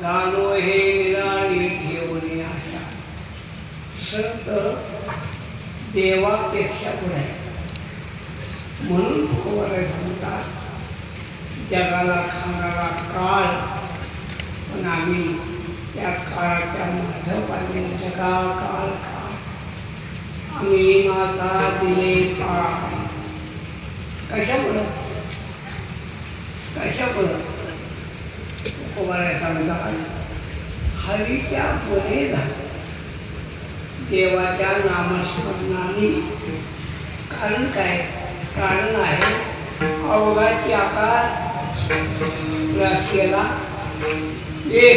गालो हे निराळी ठेवणे आशा. संत देवापेक्षा पुढे आहे. म्हणून तुकोबाराय सांगतात जगाला खाणारा काळ, पण आम्ही त्या काळाच्या माधव पाहिजे. जगा काळ काळ आम्ही माता दिले काळ. कशामुळं तुकोबाराय सांगतात हरीच्या पुढे झालं, देवाच्या नामस्मरणाने. कारण काय? कारण आहे अवघाची आकार राशीला एक